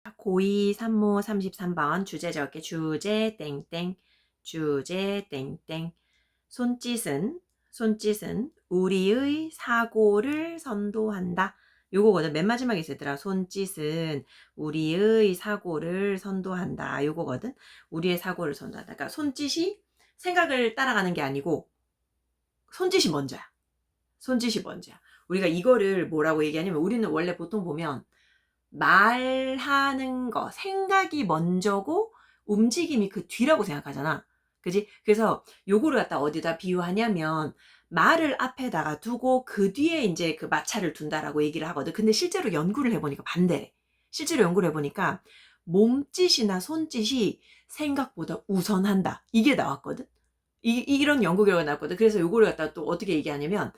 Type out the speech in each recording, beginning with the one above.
고2 산모 33번 주제 적게 주제 땡땡 주제 땡땡 손짓은 우리의 사고를 선도한다. 요거거든. 맨 마지막에 있더라. 손짓은 우리의 사고를 선도한다. 요거거든. 우리의 사고를 선도한다. 그러니까 손짓이 생각을 따라가는 게 아니고 손짓이 먼저야. 손짓이 먼저야. 우리가 이거를 뭐라고 얘기하냐면 우리는 원래 보통 보면 말하는 거, 생각이 먼저고 움직임이 그 뒤라고 생각하잖아. 그지? 그래서 요거를 갖다 어디다 비유하냐면 말을 앞에다가 두고 그 뒤에 이제 그 마찰을 둔다라고 얘기를 하거든. 근데 실제로 연구를 해보니까 반대래. 실제로 연구를 해보니까 몸짓이나 손짓이 생각보다 우선한다. 이게 나왔거든. 이런 연구 결과가 나왔거든. 그래서 요거를 갖다 또 어떻게 얘기하냐면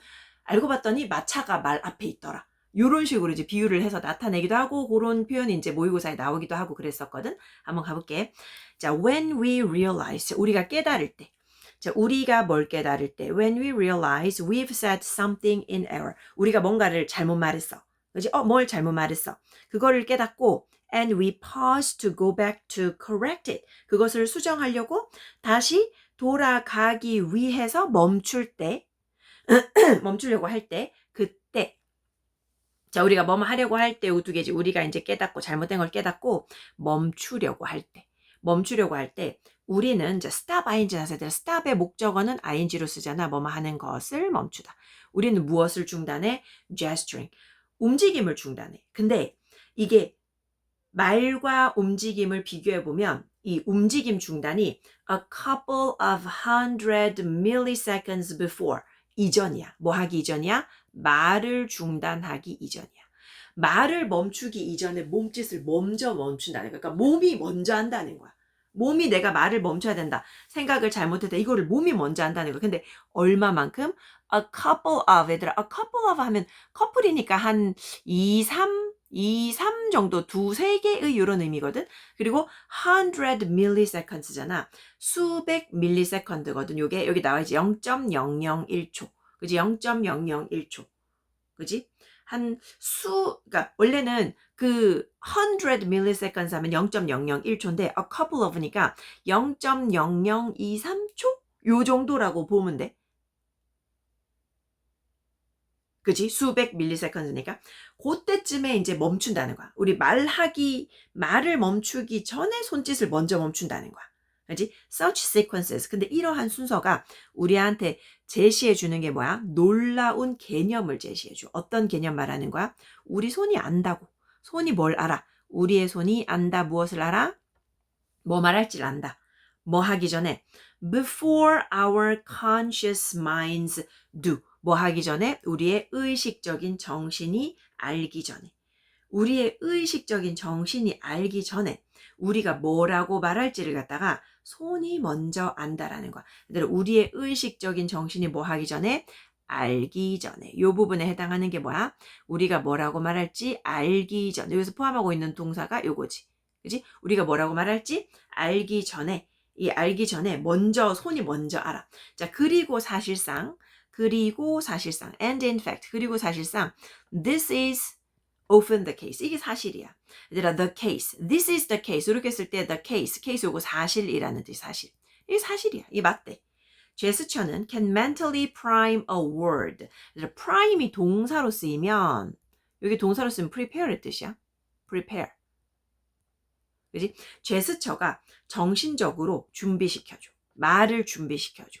알고 봤더니 마차가 말 앞에 있더라. 요런 식으로 이제 비유를 해서 나타내기도 하고 그런 표현이 이제 모의고사에 나오기도 하고 그랬었거든. 한번 가볼게. 자, when we realize 우리가 깨달을 때. 자, 우리가 뭘 깨달을 때 when we realize we've said something in error. 우리가 뭔가를 잘못 말했어. 그지? 뭘 잘못 말했어. 그거를 깨닫고 and we pause to go back to correct it. 그것을 수정하려고 다시 돌아가기 위해서 멈출 때 멈추려고 할 때 그때 자, 우리가 뭐 하려고 할 때 두 개지. 우리가 이제 깨닫고 잘못된 걸 깨닫고 멈추려고 할 때 우리는 이제 stop ing 나서들 stop의 목적어는 ing로 쓰잖아. 뭐뭐 하는 것을 멈추다. 우리는 무엇을 중단해? gesturing. 움직임을 중단해. 근데 이게 말과 움직임을 비교해 보면 이 움직임 중단이 a couple of hundred milliseconds before 이전이야. 뭐 하기 이전이야? 말을 중단하기 이전이야. 말을 멈추기 이전에 몸짓을 먼저 멈춘다는 거야. 그러니까 몸이 먼저 한다는 거야. 몸이 내가 말을 멈춰야 된다. 생각을 잘못했다. 이거를 몸이 먼저 한다는 거야. 근데 얼마만큼? A couple of 얘들아. A couple of 하면 커플이니까 한 2, 3 정도 두세 개의 이런 의미거든. 그리고 100 milliseconds잖아. 수백 밀리세컨드거든. 요게 여기 나와있지. 0.001초. 그지? 0.001초. 그지? 그러니까 원래는 그 100 milliseconds 하면 0.001초인데 a couple of니까 0.0023초? 요 정도라고 보면 돼. 그지? 수백 밀리세컨드니까 그때쯤에 이제 멈춘다는 거야. 우리 말을 멈추기 전에 손짓을 먼저 멈춘다는 거야. 그지? Such sequences. 근데 이러한 순서가 우리한테 제시해 주는 게 뭐야? 놀라운 개념을 제시해 줘. 어떤 개념 말하는 거야? 우리 손이 안다고. 손이 뭘 알아? 우리의 손이 안다. 무엇을 알아? 뭐 말할지를 안다. 뭐 하기 전에 before our conscious minds do. 뭐 하기 전에 우리의 의식적인 정신이 알기 전에. 우리의 의식적인 정신이 알기 전에 우리가 뭐라고 말할지를 갖다가 손이 먼저 안다라는 거야. 우리의 의식적인 정신이 뭐 하기 전에 알기 전에 요 부분에 해당하는 게 뭐야? 우리가 뭐라고 말할지 알기 전에 여기서 포함하고 있는 동사가 요거지. 그지? 우리가 뭐라고 말할지 알기 전에 이 알기 전에 먼저 손이 먼저 알아. 자, 그리고 사실상 and in fact 그리고 사실상 this is often the case. 이게 사실이야. 얘들아, the case. This is the case. 이렇게 쓸 때 the case 요거 사실이라는 뜻 사실. 이게 사실이야. 이게 맞대. 제스처는 can mentally prime a word. 얘들아, prime이 동사로 쓰이면 여기 동사로 쓰면 prepare의 뜻이야. prepare. 그지? 제스처가 정신적으로 준비시켜줘. 말을 준비시켜줘.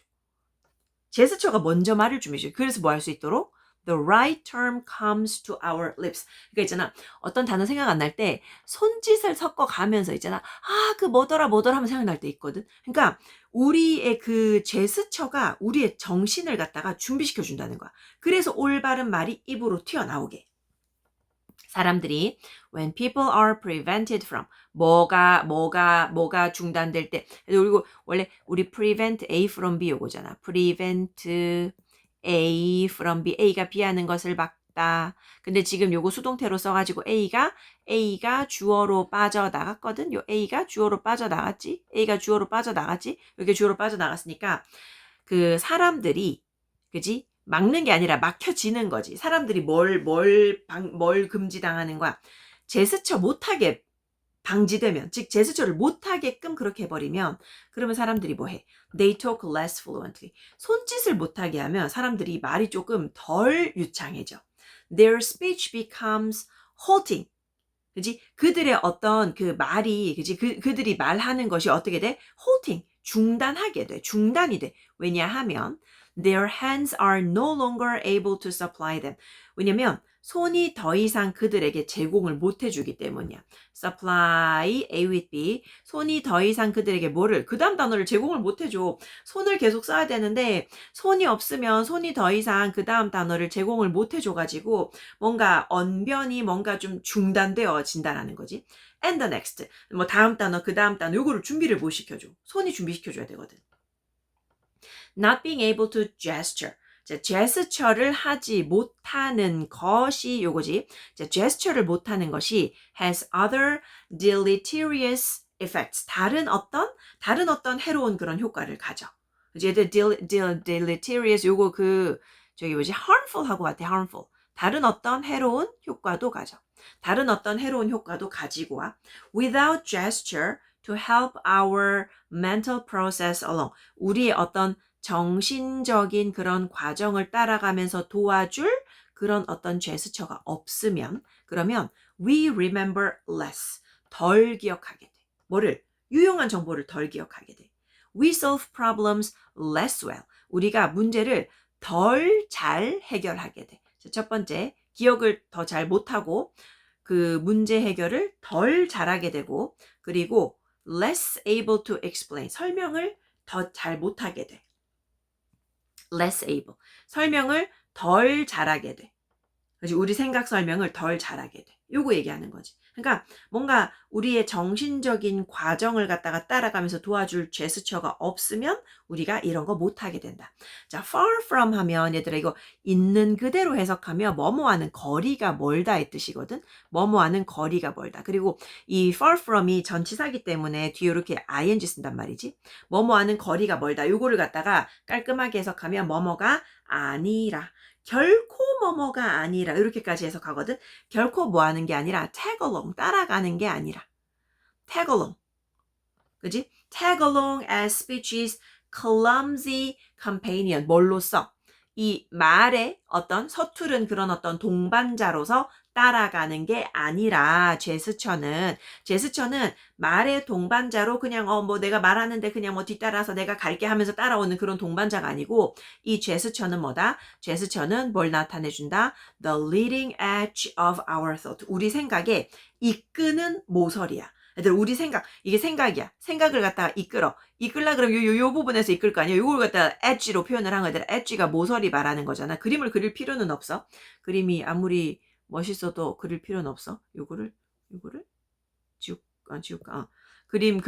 제스처가 먼저 말을 준비시켜. 그래서 뭐 할 수 있도록? The right term comes to our lips. 그러니까 있잖아. 어떤 단어 생각 안 날 때 손짓을 섞어가면서 있잖아. 그 뭐더라 하면 생각날 때 있거든. 그러니까 우리의 그 제스처가 우리의 정신을 갖다가 준비시켜 준다는 거야. 그래서 올바른 말이 입으로 튀어나오게. 사람들이 when people are prevented from 뭐가 중단될 때 그리고 원래 우리 prevent A from B 요거잖아. prevent A from B. A가 B하는 것을 막다. 근데 지금 요거 수동태로 써가지고 A가 주어로 빠져나갔거든. 요 A가 주어로 빠져나갔지. 이렇게 주어로 빠져나갔으니까 그 사람들이 그지? 막는 게 아니라 막혀지는 거지. 사람들이 뭘 금지당하는 거야. 제스처 못하게 방지되면, 즉 제스처를 못하게끔 그렇게 해버리면 그러면 사람들이 뭐 해? They talk less fluently. 손짓을 못하게 하면 사람들이 말이 조금 덜 유창해져. Their speech becomes halting. 그지? 그들의 어떤 그 말이, 그지? 그들이 말하는 것이 어떻게 돼? halting. 중단하게 돼. 중단이 돼. 왜냐하면 their hands are no longer able to supply them. 왜냐면 손이 더 이상 그들에게 제공을 못 해주기 때문이야. supply, A with B. 손이 더 이상 그들에게 뭐를, 그 다음 단어를 제공을 못 해줘. 손을 계속 써야 되는데 손이 없으면 손이 더 이상 그 다음 단어를 제공을 못 해줘가지고 뭔가 언변이 뭔가 좀 중단되어진다라는 거지. And the next. 뭐 다음 단어, 그 다음 단어, 요거를 준비를 못 시켜줘. 손이 준비시켜줘야 되거든. Not being able to gesture. 자, 제스처를 하지 못하는 것이 요거지. 자, 제스처를 못하는 것이 has other deleterious effects. 다른 어떤 해로운 그런 효과를 가져. 이제 deleterious 요거 저기 뭐지? harmful 하고 같아. harmful. 다른 어떤 해로운 효과도 가져. 다른 어떤 해로운 효과도 가지고 와. Without gesture to help our mental process along. 우리의 어떤 정신적인 그런 과정을 따라가면서 도와줄 그런 어떤 제스처가 없으면 그러면 we remember less. 덜 기억하게 돼. 뭐를? 유용한 정보를 덜 기억하게 돼. We solve problems less well. 우리가 문제를 덜 잘 해결하게 돼. 첫 번째, 기억을 더 잘 못하고 그 문제 해결을 덜 잘하게 되고 그리고 less able to explain. 설명을 더 잘 못하게 돼. less able. 설명을 덜 잘하게 돼. 그렇지? 우리 생각 설명을 덜 잘하게 돼. 요거 얘기하는 거지. 그러니까 뭔가 우리의 정신적인 과정을 갖다가 따라가면서 도와줄 제스처가 없으면 우리가 이런 거 못하게 된다. 자, far from 하면 얘들아 이거 있는 그대로 해석하면 뭐뭐하는 거리가 멀다의 뜻이거든. 뭐뭐하는 거리가 멀다. 그리고 이 far from이 전치사기 때문에 뒤에 이렇게 ing 쓴단 말이지. 뭐뭐하는 거리가 멀다. 요거를 갖다가 깔끔하게 해석하면 뭐뭐가 아니라. 결코 뭐뭐가 아니라 이렇게까지 해석하거든. 결코 뭐 하는 게 아니라 tag along 따라가는 게 아니라 tag along. 그지? tag along as speech's clumsy companion. 뭘로 써? 이 말의 어떤 서투른 그런 어떤 동반자로서 따라가는 게 아니라 제스처는 말의 동반자로 그냥 뭐 내가 말하는데 그냥 뭐 뒤따라서 내가 갈게 하면서 따라오는 그런 동반자가 아니고 이 제스처는 뭐다? 제스처는 뭘 나타내 준다? The leading edge of our thought. 우리 생각에 이끄는 모서리야. 얘들 우리 이게 생각이야. 생각을 갖다가 이끌라 그러면 요 부분에서 이끌 거 아니야. 요걸 갖다가 edge로 표현을 한 거야. edge가 모서리 말하는 거잖아. 그림을 그릴 필요는 없어. 그림이 아무리 멋있어도 그릴 필요는 없어. 요거를 지울까? 그림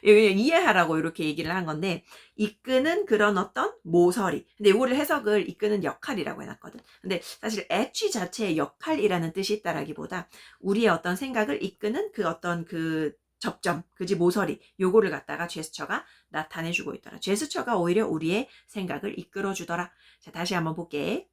이해하라고 이렇게 얘기를 한 건데 이끄는 그런 어떤 모서리. 근데 이거를 해석을 이끄는 역할이라고 해놨거든. 근데 사실 edge 자체의 역할이라는 뜻이 있다라기보다 우리의 어떤 생각을 이끄는 그 어떤 그 접점, 그지 모서리. 요거를 갖다가 제스처가 나타내주고 있더라. 제스처가 오히려 우리의 생각을 이끌어주더라. 자, 다시 한번 볼게.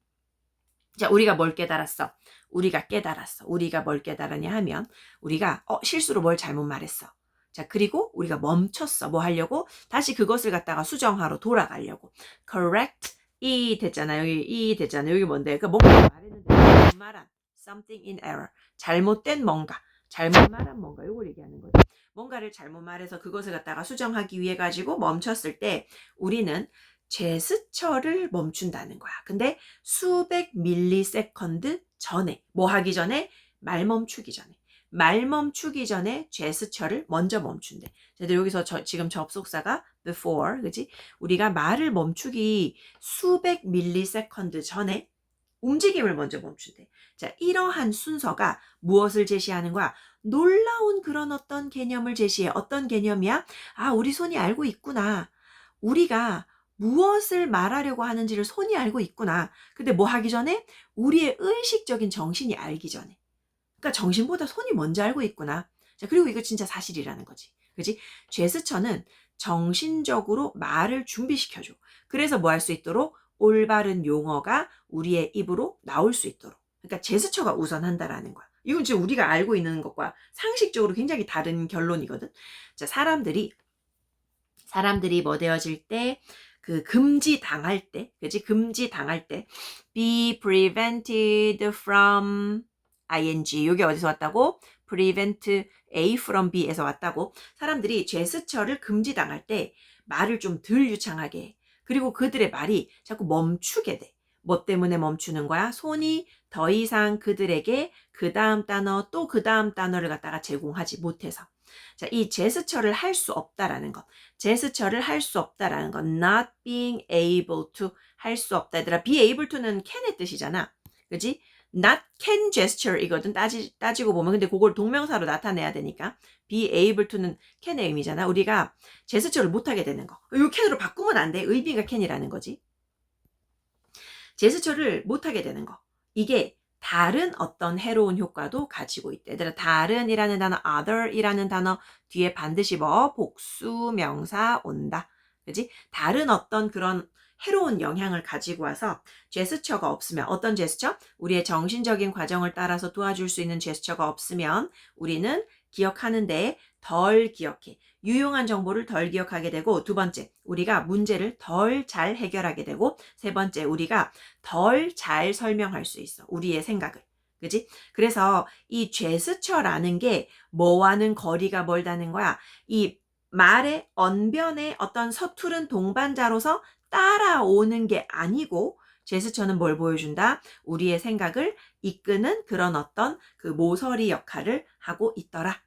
자, 우리가 뭘 깨달았어? 우리가 뭘 깨달았냐 하면 우리가 실수로 뭘 잘못 말했어. 자, 그리고 우리가 멈췄어. 뭐 하려고? 다시 그것을 갖다가 수정하러 돌아가려고. correct 이 됐잖아요. 여기 뭔데? 그러니까 뭔가 말했는데 잘못 말한 something in error. 잘못된 뭔가. 잘못 말한 뭔가. 이걸 얘기하는 거죠. 뭔가를 잘못 말해서 그것을 갖다가 수정하기 위해 가지고 멈췄을 때 우리는 제스처를 멈춘다는 거야. 근데 수백 밀리세컨드 전에 뭐 하기 전에? 말 멈추기 전에 제스처를 먼저 멈춘대. 여기서 지금 접속사가 before, 그지? 우리가 말을 멈추기 수백 밀리세컨드 전에 움직임을 먼저 멈춘대. 자, 이러한 순서가 무엇을 제시하는 거야? 놀라운 그런 어떤 개념을 제시해. 어떤 개념이야? 아, 우리 손이 알고 있구나. 우리가 무엇을 말하려고 하는지를 손이 알고 있구나. 근데 뭐 하기 전에? 우리의 의식적인 정신이 알기 전에. 그러니까 정신보다 손이 먼저 알고 있구나. 자, 그리고 이거 진짜 사실이라는 거지. 그지? 제스처는 정신적으로 말을 준비시켜줘. 그래서 뭐 할 수 있도록? 올바른 용어가 우리의 입으로 나올 수 있도록. 그러니까 제스처가 우선한다라는 거야. 이건 지금 우리가 알고 있는 것과 상식적으로 굉장히 다른 결론이거든. 자, 사람들이 뭐 되어질 때, 그 금지 당할 때, 그지? 금지 당할 때, be prevented from ing. 요게 어디서 왔다고? prevent A from B에서 왔다고. 사람들이 제스처를 금지당할 때 말을 좀 덜 유창하게 해. 그리고 그들의 말이 자꾸 멈추게 돼. 뭐 때문에 멈추는 거야? 손이 더 이상 그들에게 그 다음 단어 또 그 다음 단어를 갖다가 제공하지 못해서. 자, 이 제스처를 할 수 없다라는 것. 제스처를 할 수 없다라는 건 not being able to 할 수 없다. 얘들아, be able to는 can의 뜻이잖아. 그지? not can gesture 이거든. 따지고 보면. 근데 그걸 동명사로 나타내야 되니까 be able to는 can의 의미잖아. 우리가 제스처를 못하게 되는 거. 이 can으로 바꾸면 안 돼. 의미가 can이라는 거지. 제스처를 못하게 되는 거. 이게 다른 어떤 해로운 효과도 가지고 있대. 얘들아, 다른이라는 단어, other이라는 단어 뒤에 반드시 뭐 복수 명사 온다. 그지? 다른 어떤 그런 해로운 영향을 가지고 와서 제스처가 없으면, 어떤 제스처? 우리의 정신적인 과정을 따라서 도와줄 수 있는 제스처가 없으면 우리는 기억하는데 덜 기억해. 유용한 정보를 덜 기억하게 되고, 두 번째, 우리가 문제를 덜 잘 해결하게 되고, 세 번째, 우리가 덜 잘 설명할 수 있어. 우리의 생각을. 그지? 그래서 이 제스처라는 게 뭐와는 거리가 멀다는 거야. 이 말의 언변의 어떤 서투른 동반자로서 따라오는 게 아니고, 제스처는 뭘 보여준다? 우리의 생각을 이끄는 그런 어떤 그 모서리 역할을 하고 있더라.